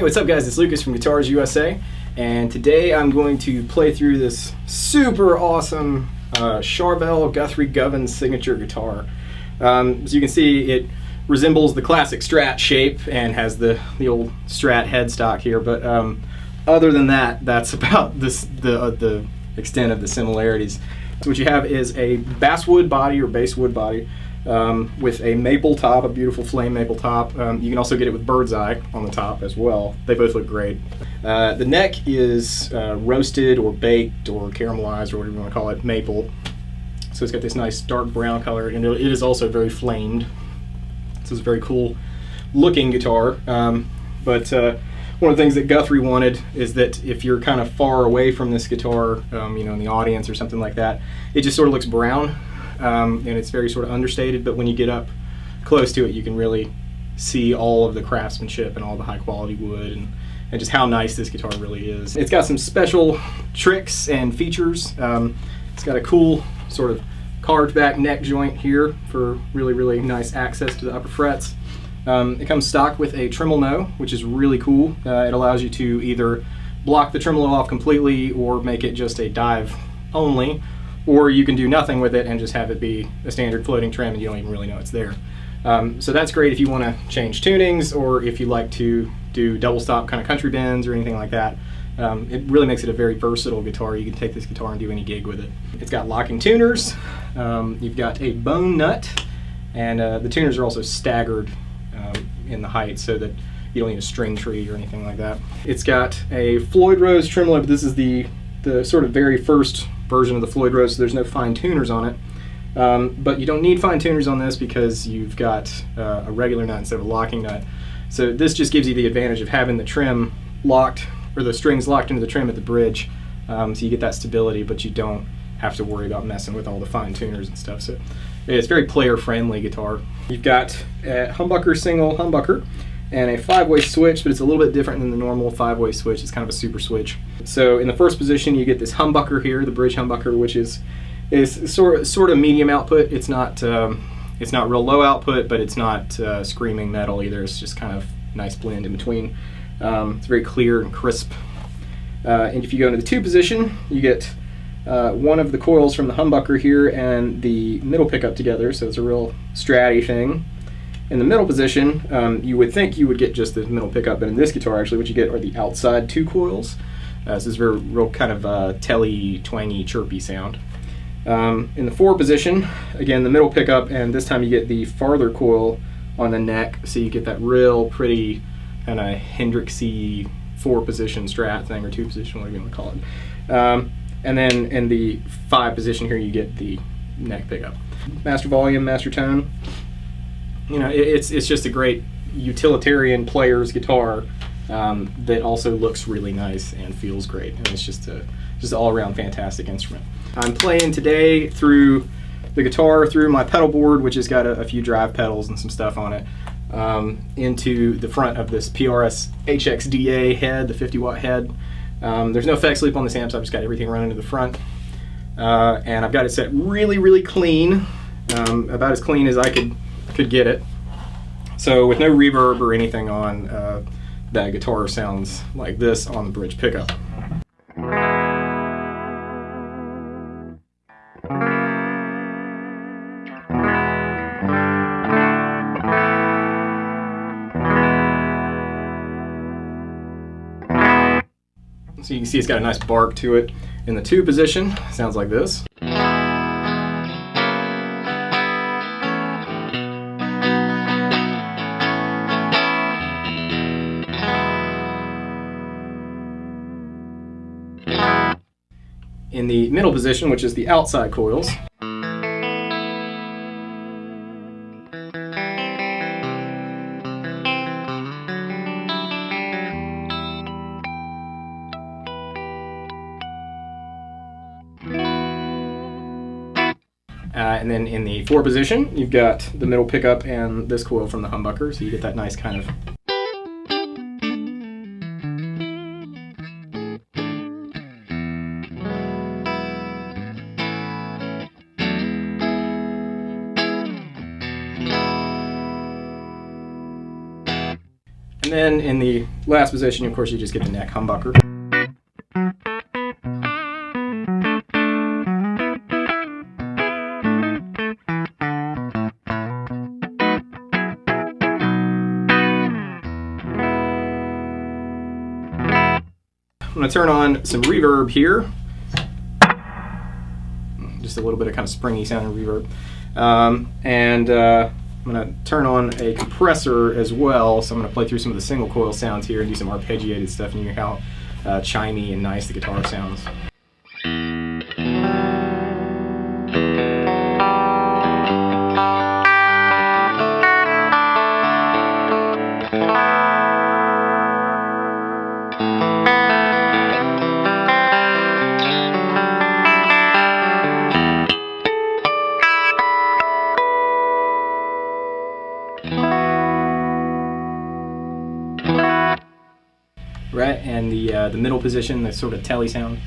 Hey, what's up guys? It's Lucas from Guitars USA, and today I'm going to play through this super awesome Charvel Guthrie Govan signature guitar. As you can see, it resembles the classic Strat shape and has the old Strat headstock here, but other than that, that's about the extent of the similarities. So what you have is a basswood body or basswood body with a maple top, a beautiful flame maple top. You can also get it with bird's eye on the top as well. They both look great. The neck is roasted or baked or caramelized or whatever you want to call it, maple. So it's got this nice dark brown color, and it is also very flamed. So it's a very cool looking guitar. But one of the things that Guthrie wanted is that if you're kind of far away from this guitar, you know, in the audience or something like that, it just sort of looks brown. And it's very sort of understated, but when you get up close to it, you can really see all of the craftsmanship and all the high quality wood and just how nice this guitar really is. It's got some special tricks and features. It's got a cool sort of carved back neck joint here for really nice access to the upper frets. It comes stock with a tremolo, which is really cool. It allows you to either block the tremolo off completely or make it just a dive only, or you can do nothing with it and just have it be a standard floating trem and you don't even really know it's there. So that's great if you want to change tunings or if you like to do double stop kind of country bends or anything like that. It really makes it a very versatile guitar. You can take this guitar and do any gig with it. It's got locking tuners. You've got a bone nut, and the tuners are also staggered in the height so that you don't need a string tree or anything like that. It's got a Floyd Rose tremolo, but this is the sort of very first version of the Floyd Rose, so there's no fine tuners on it. But you don't need fine tuners on this because you've got a regular nut instead of a locking nut. So this just gives you the advantage of having the trim locked, or the strings locked into the trim at the bridge, so you get that stability, but you don't have to worry about messing with all the fine tuners and stuff. So it's a very player-friendly guitar. You've got a humbucker single humbucker and a 5-way switch, but it's a little bit different than the normal 5-way switch. It's kind of a super switch. So in the first position, you get this humbucker here, the bridge humbucker, which is sort of medium output. It's not real low output, but it's not screaming metal either. It's just kind of nice blend in between. It's very clear and crisp. And if you go into the 2 position, you get one of the coils from the humbucker here and the middle pickup together, so it's a real stratty thing. In the middle position, you would think you would get just the middle pickup, but in this guitar, actually, what you get are the outside 2 coils. So this is a real kind of telly, twangy, chirpy sound. In the 4 position, again, the middle pickup, and this time you get the farther coil on the neck, so you get that real pretty kind of Hendrixy 4-position Strat thing, or 2-position, whatever you want to call it. And then in the 5 position here, you get the neck pickup. Master volume, master tone. You know, it's just a great utilitarian player's guitar that also looks really nice and feels great, and it's just an all-around fantastic instrument. I'm playing today through the guitar, through my pedal board, which has got a few drive pedals and some stuff on it, into the front of this PRS HXDA head, the 50-watt head. There's no effects loop on this amp, so I've just got everything running to the front, and I've got it set really clean, about as clean as I could get it. So with no reverb or anything on, that guitar sounds like this on the bridge pickup. So you can see it's got a nice bark to it. In the 2 position, sounds like this. In the middle position, which is the outside coils, and then in the 4 position, you've got the middle pickup and this coil from the humbucker, so you get that nice kind of then in the last position, of course, you just get the neck humbucker. I'm going to turn on some reverb here. Just a little bit of kind of springy sounding reverb. I'm going to turn on a compressor as well, so I'm going to play through some of the single coil sounds here and do some arpeggiated stuff, and you hear how chimey and nice the guitar sounds. Right, and the middle position, the sort of telly sound.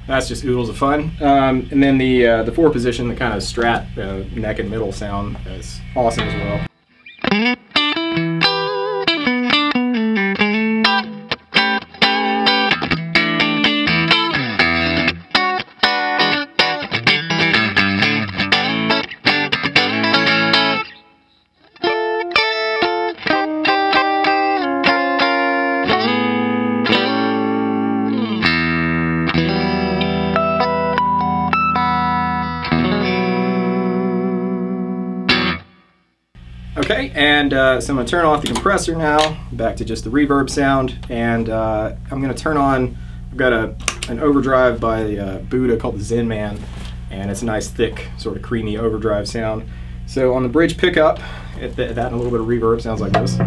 That's just oodles of fun. And then the four position, the kind of strat neck and middle sound is awesome as well. Okay, and so I'm going to turn off the compressor now, back to just the reverb sound, and I'm going to turn on, I've got an overdrive by Buddha called the Zen Man, and it's a nice thick sort of creamy overdrive sound. So on the bridge pickup, that and a little bit of reverb sounds like this.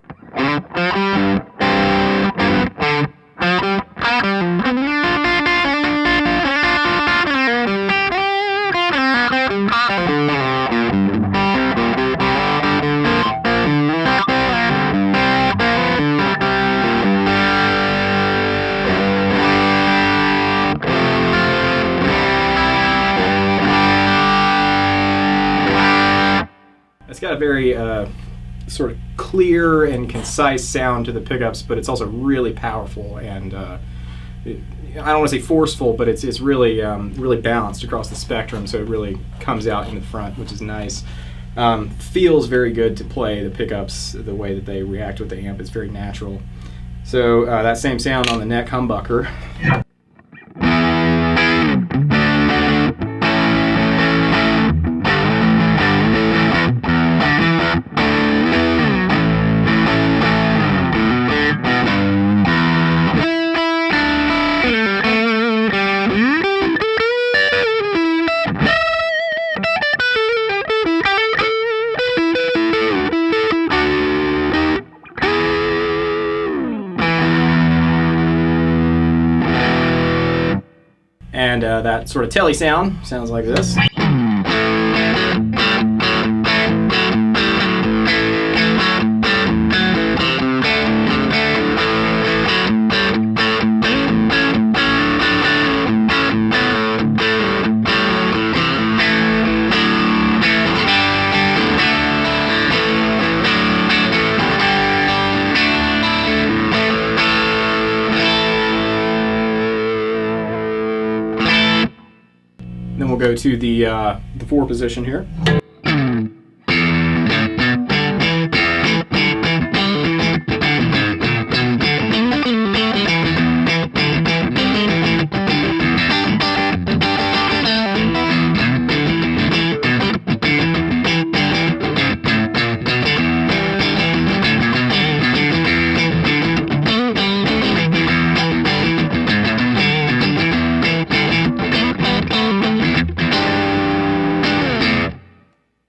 It's got a very sort of clear and concise sound to the pickups, but it's also really powerful and I don't want to say forceful, but it's really really balanced across the spectrum, so it really comes out in the front, which is nice. Feels very good to play the pickups the way that they react with the amp. It's very natural. So that same sound on the neck humbucker. And that sort of telly sound sounds like this. Then we'll go to the 4 position here.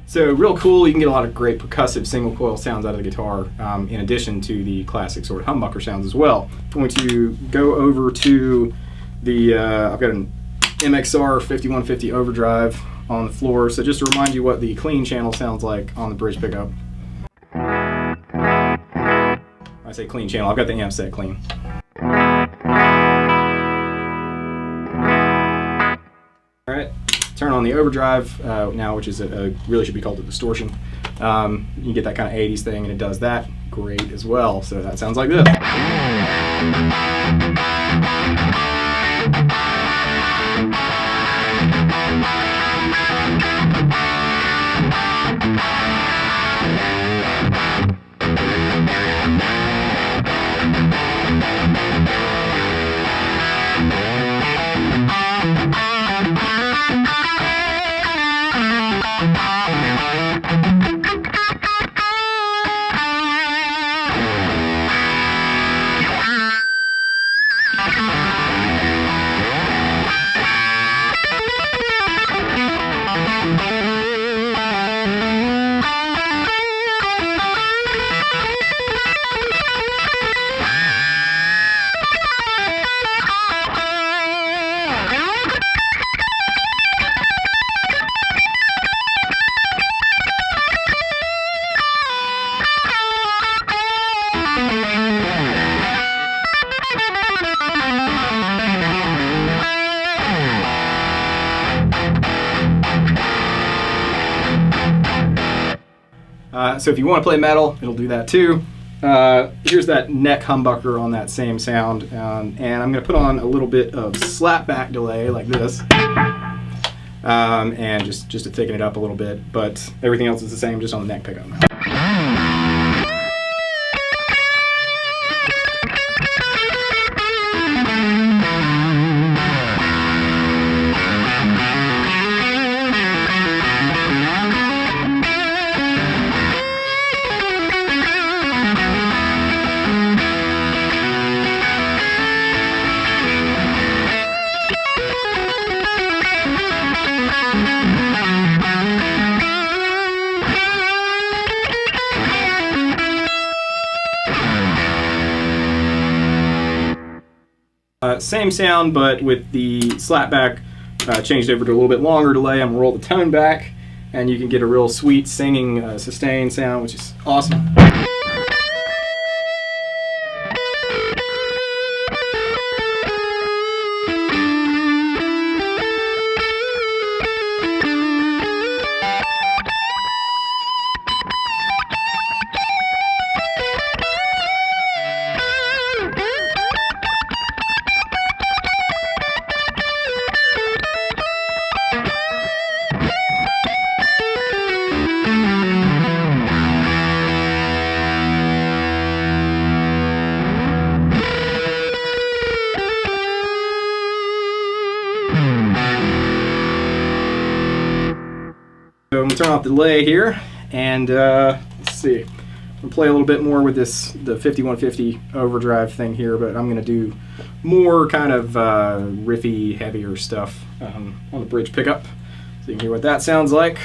So real cool, you can get a lot of great percussive single coil sounds out of the guitar, in addition to the classic sort of humbucker sounds as well. I'm going to go over to I've got an MXR 5150 overdrive on the floor. So just to remind you what the clean channel sounds like on the bridge pickup. I say clean channel, I've got the amp set clean. Alright, turn on the overdrive now, which is really should be called a distortion. You get that kind of 80s thing, and it does that great as well. So that sounds like this. So if you want to play metal, it'll do that too. Here's that neck humbucker on that same sound, and I'm going to put on a little bit of slapback delay like this, and just to thicken it up a little bit, but everything else is the same, just on the neck pickup now. Same sound, but with the slapback changed over to a little bit longer delay. I'm going to roll the tone back, and you can get a real sweet singing sustain sound, which is awesome. So I'm going to turn off the delay here, and let's see. I'm going to play a little bit more with the 5150 overdrive thing here, but I'm going to do more kind of riffy, heavier stuff on the bridge pickup. So you can hear what that sounds like.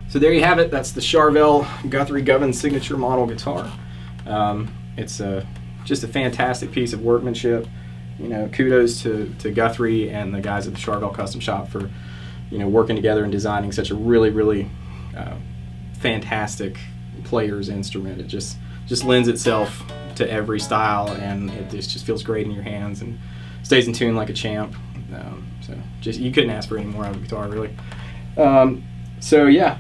So there you have it. That's the Charvel Guthrie Govan signature model guitar. It's just a fantastic piece of workmanship. You know, kudos to Guthrie and the guys at the Charvel Custom Shop for working together and designing such a really fantastic player's instrument. It just lends itself to every style, and it just feels great in your hands and stays in tune like a champ. So you couldn't ask for any more out of a guitar, really. So yeah,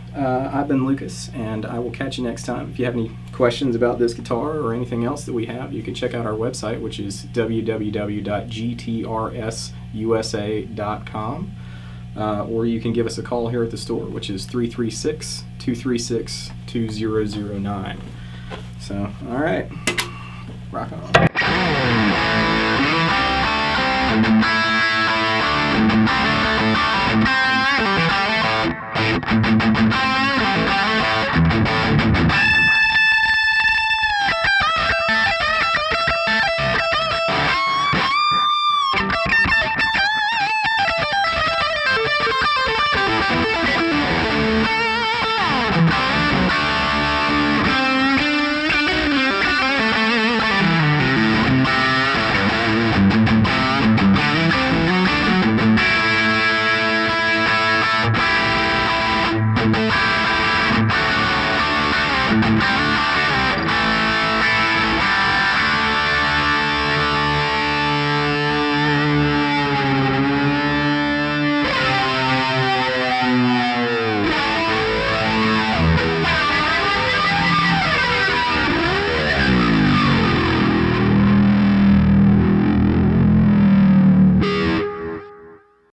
I've been Lucas, and I will catch you next time. If you have any questions about this guitar or anything else that we have, you can check out our website, which is www.gtrsusa.com, or you can give us a call here at the store, which is 336-236-2009. So, all right, rock on.